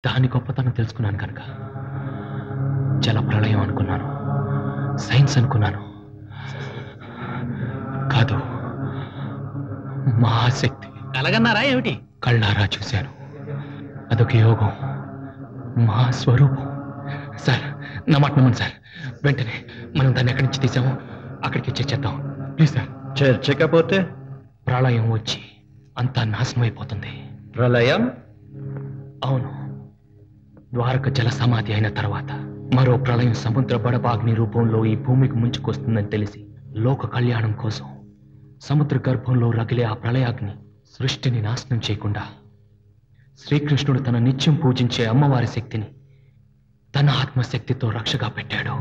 దాని గొప్పతనం తెలుసుకున్నాను కనుక జల ప్రళయం అనుకున్నాను, సైన్స్ అనుకున్నాను. కాదు, మహాశక్తి. కలగన్నారా ఏమిటి? కళ్ళారా చూశాను. అదొక యోగం, మహాస్వరూపం. సార్, నా మాట నమ్మండి సార్. వెంటనే మనం దాన్ని ఎక్కడి నుంచి తీసామో అక్కడికి చేర్చేద్దాం ప్లీజ్ సార్. చేర్చకపోతే ప్రళయం వచ్చి అంతా నాశనం అయిపోతుంది. ప్రళయం? అవును. ద్వారక జల సమాధి అయిన తర్వాత మరో ప్రళయం సముద్ర బడబాగ్ని రూపంలో ఈ భూమికి ముంచుకొస్తుందని తెలిసి లోక కళ్యాణం కోసం సముద్ర గర్భంలో రగిలే ఆ ప్రళయాగ్ని సృష్టిని నాశనం చేయకుండా శ్రీకృష్ణుడు తన నిత్యం పూజించే అమ్మవారి శక్తిని తన ఆత్మశక్తితో రక్షగా పెట్టాడు.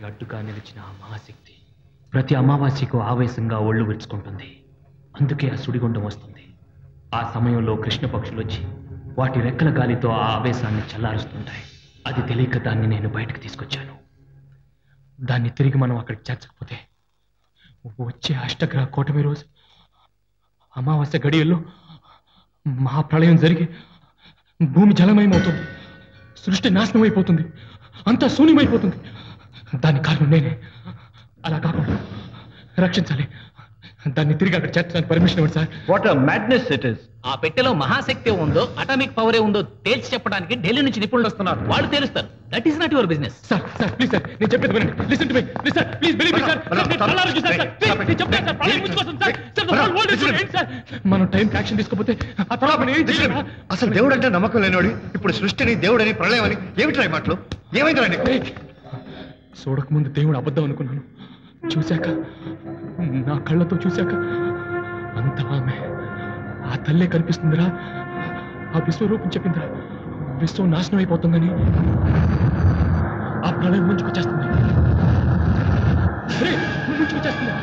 అడ్డుగా నిలిచిన ఆ మహాశక్తి ప్రతి అమావాస్యకు ఆవేశంగా ఒళ్ళు విరుచుకుంటుంది. అందుకే ఆ సుడిగుండం వస్తుంది. ఆ సమయంలో కృష్ణ పక్షులు వచ్చి వాటి రెక్కల గాలితో ఆ ఆవేశాన్ని చల్లారుస్తుంటాయి. అది తెలియక దాన్ని నేను బయటకు తీసుకొచ్చాను. దాన్ని తిరిగి మనం అక్కడికి చేర్చకపోతే వచ్చే అష్టగ్రహ కూటమి రోజు అమావాస్య గడియల్లో మహాప్రళయం జరిగి భూమి జలమయమవుతుంది, సృష్టి నాశనం అయిపోతుంది, అంతా శూన్యమైపోతుంది. దాని కారణం నేనే. అలా కాకుండా రక్షించాలి. దాన్ని తిరిగి అక్కడ చేర్చడానికి పర్మిషన్ ఇవ్వండి sir. What a madness it is. ఆ పెట్టెలో మహాశక్తి ఉందో అటామిక్ పవరే ఉందో తేల్చి చెప్పడానికి ఢిల్లీ నుంచి నిపుణులు వస్తున్నారు. వాళ్ళు తేలుస్తారు. That is not your business. Sir sir please sir, నేను చెప్పేది వినండి. Listen to me. Sir please believe me sir. మనం టైం యాక్షన్ తీసుకోకపోతే ఆ తర్వాత అసలు దేవుడు అంటే నమ్మకం లేనివాడు ఇప్పుడు సృష్టిని దేవుడని ప్రళయమని ఏమిటి మాటలు? ఏమైందండి? చూడకముందు దేవుడు అబద్ధం అనుకున్నాను. చూశాక, నా కళ్ళతో చూశాక అంత ఆమె ఆ తల్లే కనిపిస్తుందిరా. ఆ విశ్వరూపం చెప్పిందిరా, విశ్వం నాశనం అయిపోతుందని. ఆ ప్రళయం ముంచుకొచ్చేస్తుంది. ముంచుకొచ్చేస్తుంది.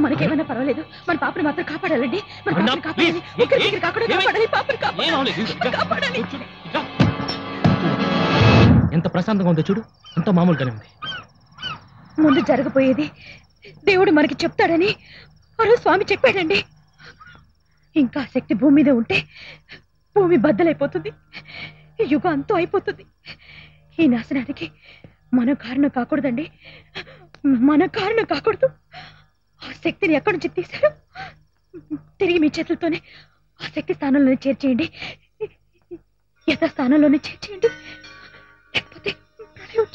మనకేమైనా పర్వాలేదు, మన పాపని మాత్రం కాపాడాలండి. ఎంత ప్రశాంతంగా ఉందో చూడు, ఎంత మామూలుగానే ఉంది. ముందు జరగబోయేది దేవుడు మనకి చెప్తాడని ఆ రోజు స్వామి చెప్పాడండి. ఇంకా శక్తి భూమి మీద ఉంటే భూమి బద్దలైపోతుంది, యుగం అంతా అయిపోతుంది. ఈ నాశనానికి మనం కారణం కాకూడదండి, మన కారణం కాకూడదు. ఆ శక్తిని ఎక్కడి నుంచి తీశారు తిరిగి మీ చేతులతోనే ఆ శక్తి స్థానంలోనే చేర్చేయండి, యథాస్థానంలోనే చేర్చేయండి. లేకపోతే ప్రళయం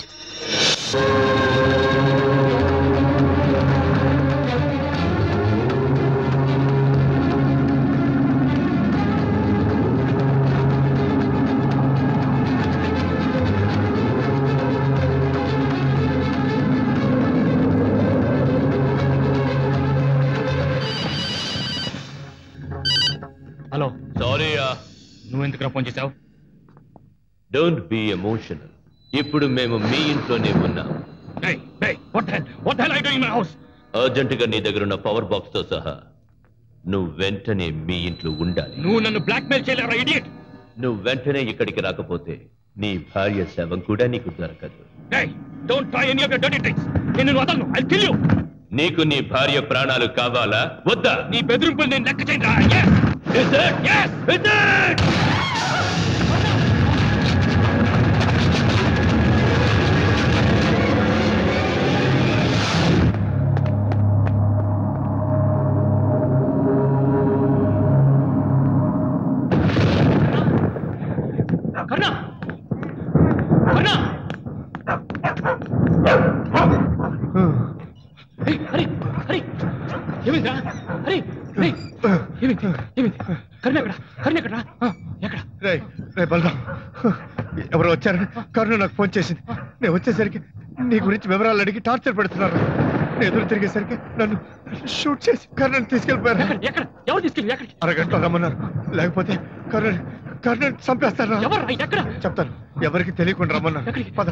హలో. సారీ, నువ్వెందుకు ఫోన్ చేశావు? Don't be emotional. ఇప్పుడు మేము మీ ఇంట్లోనే ఉన్నాం. అర్జెంట్ గా నీ దగ్గర ఉన్న పవర్ బాక్స్ తో సహా నువ్వు వెంటనే మీ ఇంట్లో ఉండాలి. నువ్వు నన్ను బ్లాక్మెయిల్ చేయలేరా ఇడియట్? నువ్వు వెంటనే ఇక్కడికి రాకపోతే నీ భార్య శవం కూడా నీకు దొరకదు. Don't try any of your dirty tricks. నేను వదలను. I will kill you. నీకు నీ భార్య ప్రాణాలు కావాలా వద్దా? నీ బెదిరింపులు నేను లెక్క చేయరా? Is it? Yes! Is it? కర్ణ! కర్ణ! హరి! హరి! ఏమైందిరా? హరి! ఏమైంది? ఏమైంది? కర్ణ ఎక్కడ? కర్ణ ఎక్కడ? ఎక్కడ? రే బలరాం, ఎవరో వచ్చారు. కరుణ నాకు ఫోన్ చేసింది. నేను వచ్చేసరికి నీ గురించి వివరాలు అడిగి టార్చర్ పెడుతున్నారు. నేను ఎదురు తిరిగేసరికి నన్ను షూట్ చేసి కర్ణను తీసుకెళ్ళిపోయారు. ఎక్కడ? ఎవరు తీసుకెళ్ళి? ఎక్కడ? అరగంటలో రమ్మన్నారు. లేకపోతే కర్ణను చంపేస్తారు. ఎవరు? ఎక్కడ? చెప్తాను. ఎవరికి తెలియకుండా రమ్మన్నారు. పద.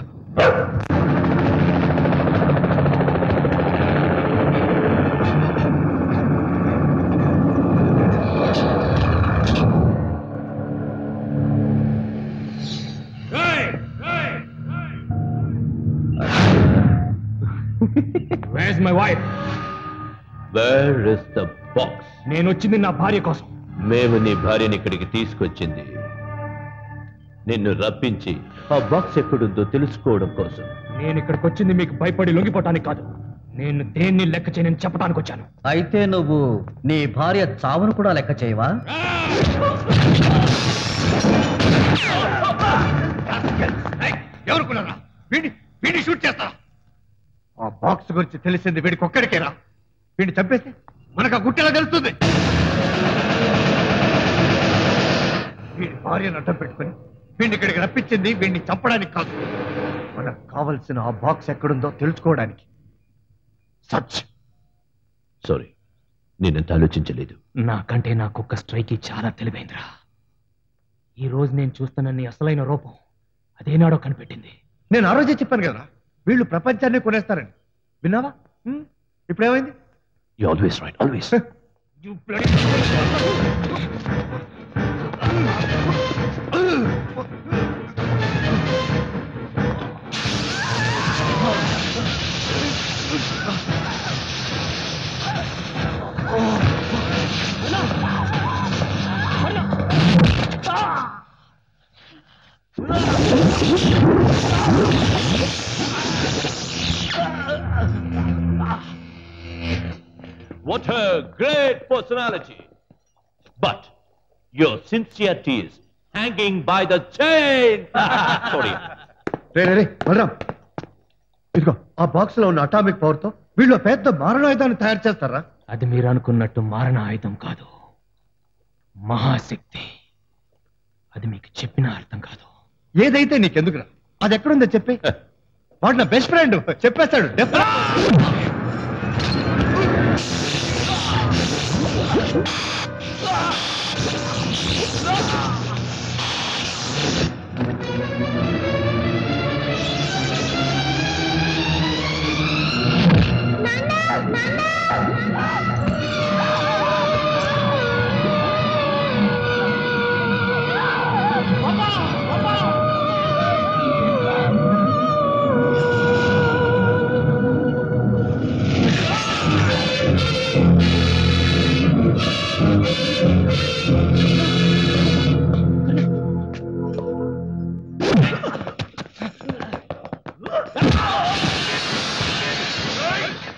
Where's my wife? Where is the box? నేను వచ్చింది నా భార్య కోసం. మేము నీ భార్యని ఇక్కడికి తీసుకొచ్చింది నిన్ను రప్పించి ఆ బాక్స్ ఎక్కడుందో తెలుసుకోవడం కోసం. నేను ఇక్కడికి వచ్చింది మీకు భయపడి లొంగిపోవటానికి కాదు. నేను దేన్ని లెక్క చేయనని చెప్పడానికి వచ్చాను. అయితే నువ్వు నీ భార్య చావును కూడా లెక్క చేయవా? ఎవరుకున్నారా? వీడిని షూట్ చేస్తారా? ఆ బాక్స్ గురించి తెలిసింది వీడికి ఒక్కడికేరా? వీడిని చంపేస్తే మనకు ఆ గుట్టెలా తెలుస్తుంది? వీడి భార్యను అడ్డం పెట్టుకుని వీడిని ఇక్కడికి రప్పించింది వీడిని చంపడానికి కాదు. మనకు కావలసిన ఆ బాక్స్ ఎక్కడుందో తెలుసుకోవడానికి. సచ్ సారీ, నేనంత ఆలోచించలేదు. నాకంటే నా కుక్క స్ట్రైకి చాలా తెలివైందిరా. ఈ రోజు నేను చూస్తున్న నీ అసలైన రూపం అదేనాడో కనిపెట్టింది. నేను ఆ రోజే చెప్పాను కదా వీళ్ళు ప్రపంచాన్ని కొనేస్తారని. విన్నావా? ఇప్పుడేమైంది? You always right, always. You bloody... What a great personality. But your sincerity is hanging by the chain. Sorry. రే బలరాం, ఇదిగో ఆ బాక్స్ లో ఉన్న అటామిక్ పవర్ తో వీళ్ళు పెద్ద మారణాయుధాన్ని తయారు చేస్తారా? అది మీరు అనుకున్నట్టు మారణ ఆయుధం కాదు, మహాశక్తి. అది మీకు చెప్పిన అర్థం కాదు. ఏదైతే నీకెందుకురా? అది ఎక్కడుందో చెప్పి. వాడు నా బెస్ట్ ఫ్రెండ్, చెప్పేస్తాడు.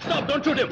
Stop, don't shoot him.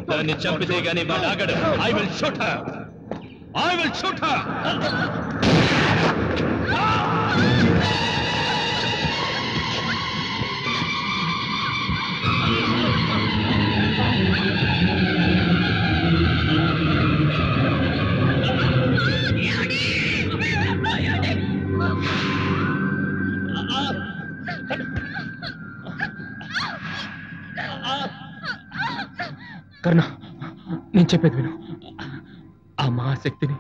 దాన్ని చంపితే గానీ వాడు ఆగడు. I will shoot her. I will shoot her. Karna, నేను చెప్పేది విను. ఆ మహాశక్తిని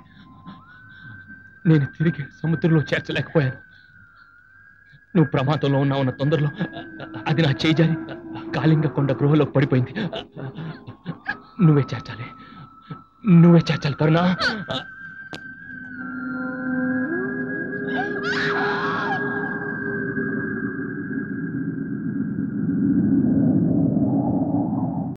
నేను తిరిగి సముద్రంలో చేర్చలేకపోయాను. నువ్వు ప్రమాదంలో ఉన్నావున్న తొందరలో అది నా చేయి జారి కాళింగ కొండ గృహలోకి పడిపోయింది. నువ్వే చేర్చాలి కరుణ.